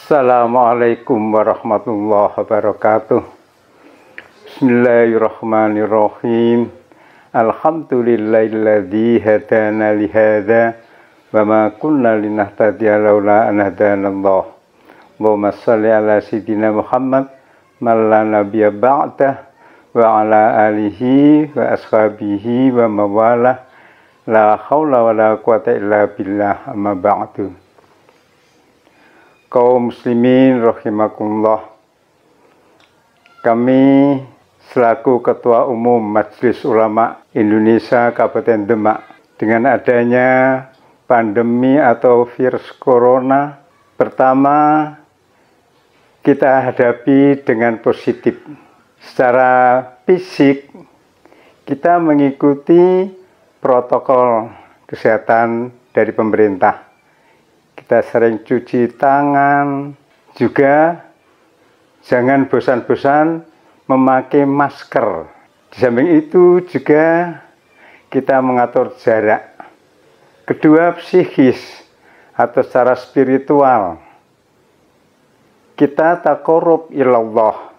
Assalamualaikum warahmatullahi wabarakatuh. Bismillahirrahmanirrahim. Alhamdulillahilladzi hadana li hadza wa ma kunna linahtadiya laula an hadanallah. Allahumma shalli ala sayyidina Muhammad man la nabiyya ba'dah wa ala alihi wa ashabihi wa mawalah. La haula wa la quwata illa billah, amma ba'du. Kaum muslimin rahimakumullah, kami selaku Ketua Umum Majelis Ulama Indonesia Kabupaten Demak, dengan adanya pandemi atau virus corona, pertama kita hadapi dengan positif. Secara fisik kita mengikuti protokol kesehatan dari pemerintah. Kita sering cuci tangan, juga jangan bosan-bosan memakai masker. Di samping itu juga kita mengatur jarak. Kedua, psikis atau secara spiritual. Kita taqarrub ilallah.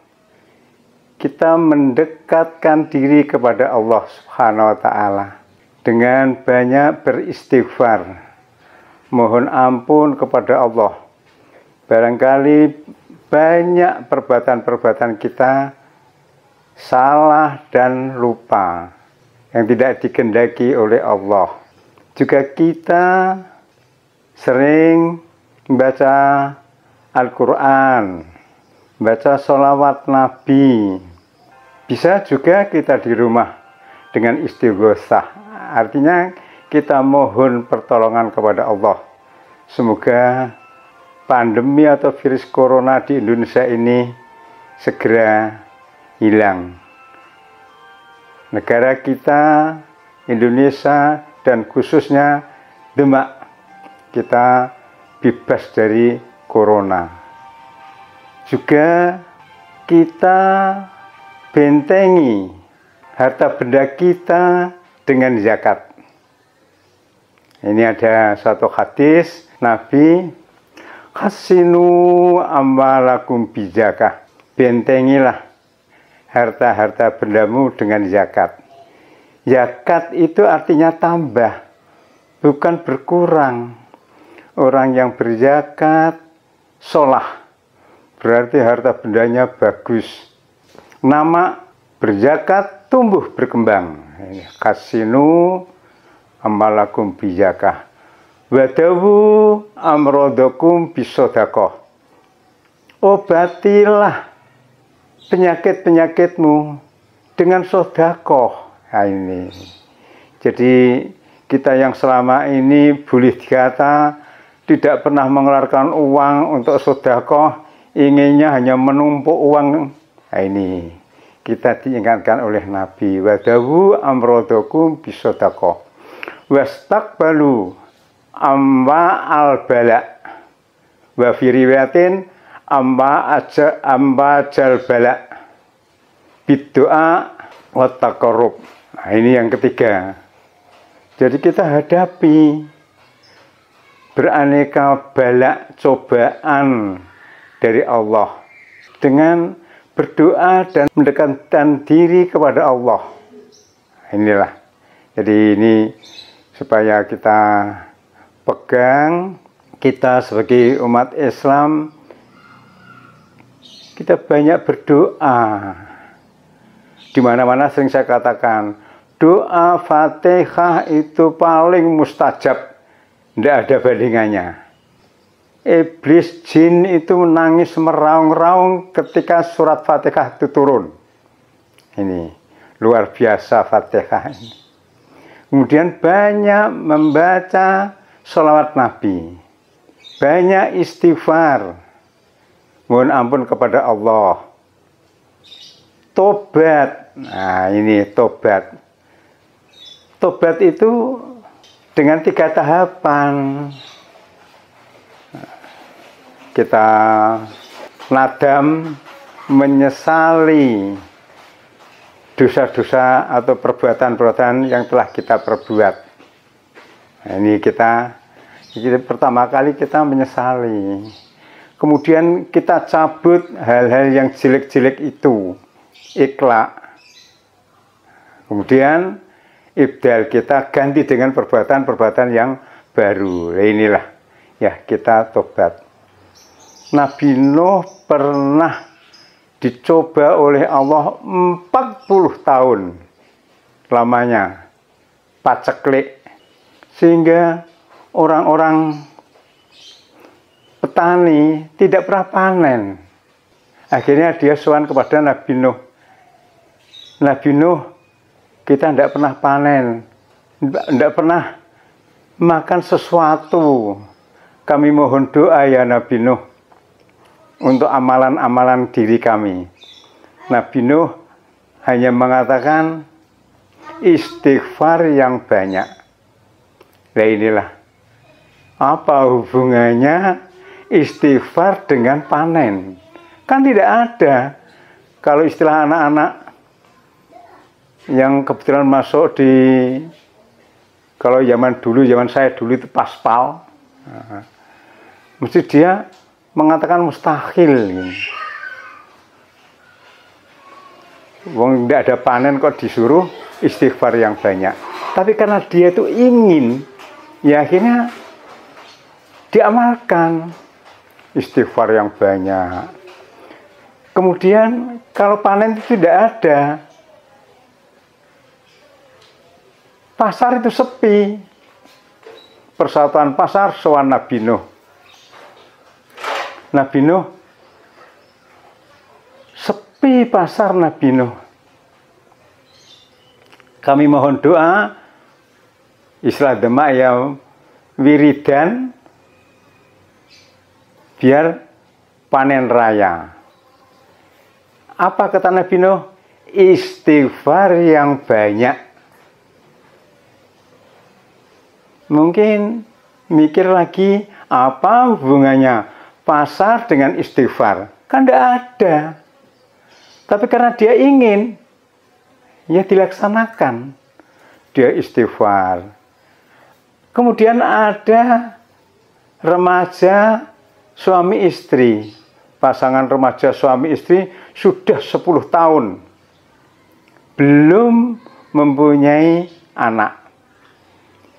Kita mendekatkan diri kepada Allah Subhanahu wa Ta'ala dengan banyak beristighfar, mohon ampun kepada Allah. Barangkali banyak perbuatan-perbuatan kita salah dan lupa yang tidak dikehendaki oleh Allah. Juga kita sering membaca Al-Quran, baca sholawat Nabi. Bisa juga kita di rumah dengan istighosah. Artinya kita mohon pertolongan kepada Allah. Semoga pandemi atau virus corona di Indonesia ini segera hilang. Negara kita, Indonesia, dan khususnya Demak, kita bebas dari corona. Juga kita bentengi harta benda kita dengan zakat. Ini ada suatu hadis Nabi, khasinu amwalakum bizakah. Bentengilah harta-harta bendamu dengan zakat. Zakat itu artinya tambah, bukan berkurang. Orang yang berzakat sholah, berarti harta bendanya bagus. Nama berzakat tumbuh berkembang. Kasinu amalakum bizakah. Wadawu amrodakum bisodakoh. Obatilah penyakit-penyakitmu dengan sodakoh. Nah, ini. Jadi kita yang selama ini boleh dikata tidak pernah mengeluarkan uang untuk sodakoh, inginnya hanya menumpuk uang. Nah, ini kita diingatkan oleh Nabi, wadawu amrodakum bisodakoh wastakbalu amba al-bala wa fi riwayatin amba jal bala biddoa wa taqarrub. Nah, ini yang ketiga. Jadi kita hadapi beraneka bala cobaan dari Allah dengan berdoa dan mendekatkan diri kepada Allah. Inilah. Jadi ini supaya kita pegang, kita sebagai umat Islam, kita banyak berdoa. Di mana-mana sering saya katakan, doa Fatihah itu paling mustajab, tidak ada bandingannya. Iblis jin itu menangis meraung-raung ketika surat Fatihah itu turun. Ini luar biasa Fatihah ini. Kemudian banyak membaca sholawat Nabi, banyak istighfar, mohon ampun kepada Allah. Tobat, nah ini tobat. Tobat itu dengan 3 tahapan. Kita nadam, menyesali dosa-dosa atau perbuatan-perbuatan yang telah kita perbuat. Nah, ini kita pertama kali kita menyesali. kemudian kita cabut hal-hal yang jelek-jelek itu, ikhlaq. Kemudian ibdal kita ganti dengan perbuatan-perbuatan yang baru. Nah, inilah ya kita tobat. Nabi Nuh pernah dicoba oleh Allah 40 tahun lamanya, paceklik, sehingga orang-orang petani tidak pernah panen. Akhirnya dia sowan kepada Nabi Nuh. Nabi Nuh, kita tidak pernah panen, tidak pernah makan sesuatu. Kami mohon doa ya Nabi Nuh untuk amalan-amalan diri kami. Nabi Nuh hanya mengatakan istighfar yang banyak. Nah inilah, apa hubungannya istighfar dengan panen? Kan tidak ada. Kalau istilah anak-anak yang kebetulan masuk di, kalau zaman saya dulu itu paspal, mesti dia mengatakan mustahil. Wong tidak ada panen kok disuruh istighfar yang banyak. Tapi karena dia itu ingin, ya akhirnya diamalkan istighfar yang banyak. Kemudian kalau panen itu tidak ada, pasar itu sepi. Persatuan pasar sowan Nabi Nuh. Nabi Nuh sepi pasar Nabi Nuh. Kami mohon doa, istilah demak ya wiridan biar panen raya. Apa kata Nabi Nuh? Istighfar yang banyak. Mungkin mikir lagi, apa hubungannya pasar dengan istighfar? Kan tidak ada. Tapi karena dia ingin, ya dilaksanakan. Dia istighfar. Kemudian ada remaja suami istri. Pasangan remaja suami istri sudah 10 tahun. Belum mempunyai anak.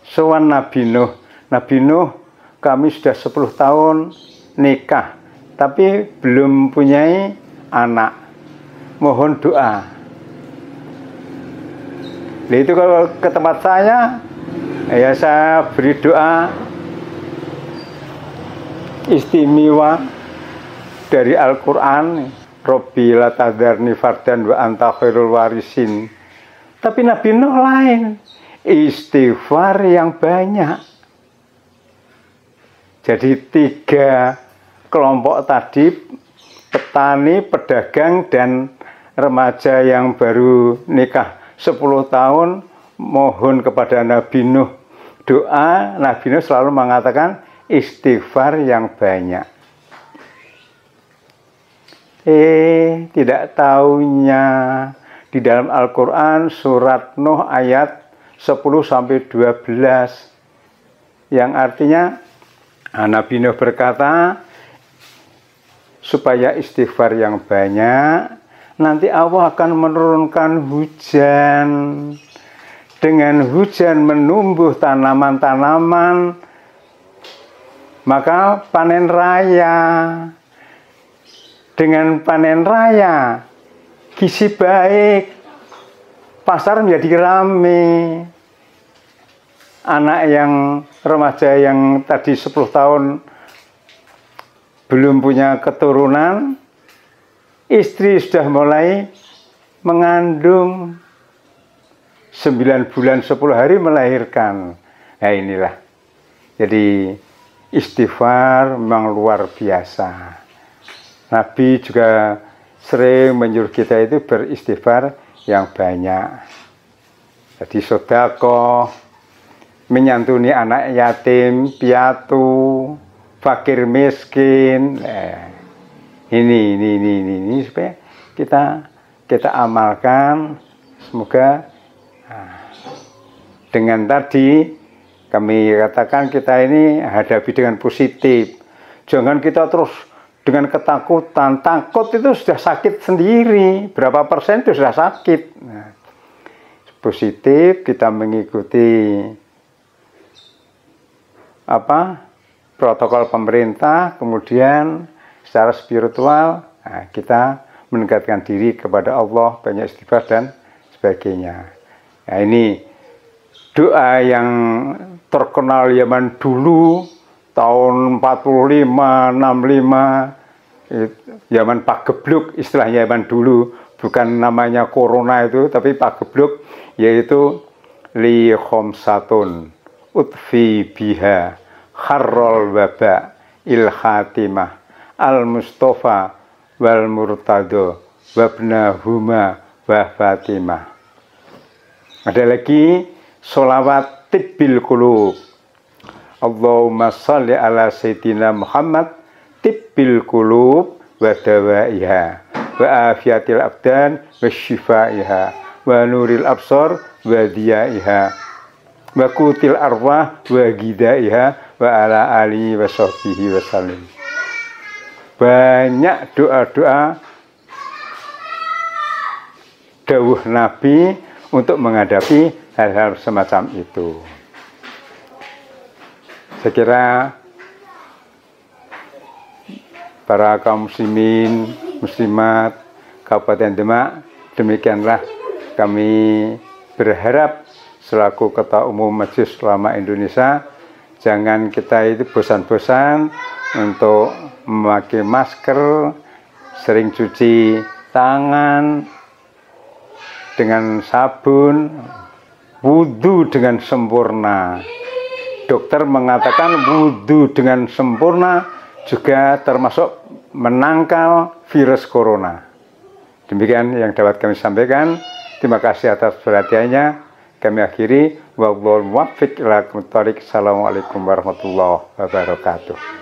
Sowan Nabi Nuh. Nabi Nuh, kami sudah 10 tahun nikah, tapi belum punya anak. Mohon doa. Nah, itu kalau ke tempat saya, ya saya beri doa istimewa dari Al-Quran. Robbi la tadharni fardan wa anta khairul warisin. Tapi Nabi Nuh lain. Istighfar yang banyak. Jadi 3 kelompok tadi, petani, pedagang, dan remaja yang baru nikah 10 tahun, mohon kepada Nabi Nuh doa. Nabi Nuh selalu mengatakan istighfar yang banyak. Tidak tahunya di dalam Al-Quran surat Nuh ayat 10-12 yang artinya Nabi Nuh berkata supaya istighfar yang banyak, nanti Allah akan menurunkan hujan. Dengan hujan menumbuh tanaman-tanaman, maka panen raya. Dengan panen raya gizi baik, pasar menjadi ramai. Anak yang remaja yang tadi 10 tahun belum punya keturunan, istri sudah mulai mengandung, 9 bulan 10 hari melahirkan. Nah inilah. Jadi istighfar memang luar biasa. Nabi juga sering menyuruh kita itu beristighfar yang banyak. Jadi sedekah, menyantuni anak yatim, piatu, fakir miskin. Ini supaya kita amalkan. Semoga dengan tadi kami katakan kita ini hadapi dengan positif. Jangan kita terus dengan ketakutan. Takut itu sudah sakit sendiri. Berapa persen itu sudah sakit. Nah, positif kita mengikuti protokol pemerintah, kemudian secara spiritual kita mendekatkan diri kepada Allah, banyak istighfar dan sebagainya. Nah, ini doa yang terkenal zaman dulu, tahun 45, 65, zaman Pak Gebluk, istilahnya zaman dulu, bukan namanya corona itu, tapi Pak Gebluk, yaitu li khomsatun utfi biha kharrol waba il khatimah al mustafa wal murtado wabna huma wa fatimah. Ada lagi sholawat tibbil qulub. Allahumma sholli ala sayyidina Muhammad tibbil qulub wa dawaiha wa afiatil abdan wa shifaiha wa nuril absar wa diyaiha wa kutil arwah wa gidaiha wa ala alihi wa sahbihi wa sallim. Banyak doa-doa dawuh Nabi untuk menghadapi hal-hal semacam itu. Saya kira para kaum muslimin, muslimat, Kabupaten Demak, demikianlah kami berharap selaku Ketua Umum Majelis Ulama Indonesia, jangan kita itu bosan-bosan untuk memakai masker, sering cuci tangan dengan sabun, wudhu dengan sempurna. Dokter mengatakan wudhu dengan sempurna juga termasuk menangkal virus corona. Demikian yang dapat kami sampaikan. Terima kasih atas perhatiannya. Kami akhiri. Wallahul muwaffiq ila aqwamit thoriq. Assalamualaikum warahmatullahi wabarakatuh.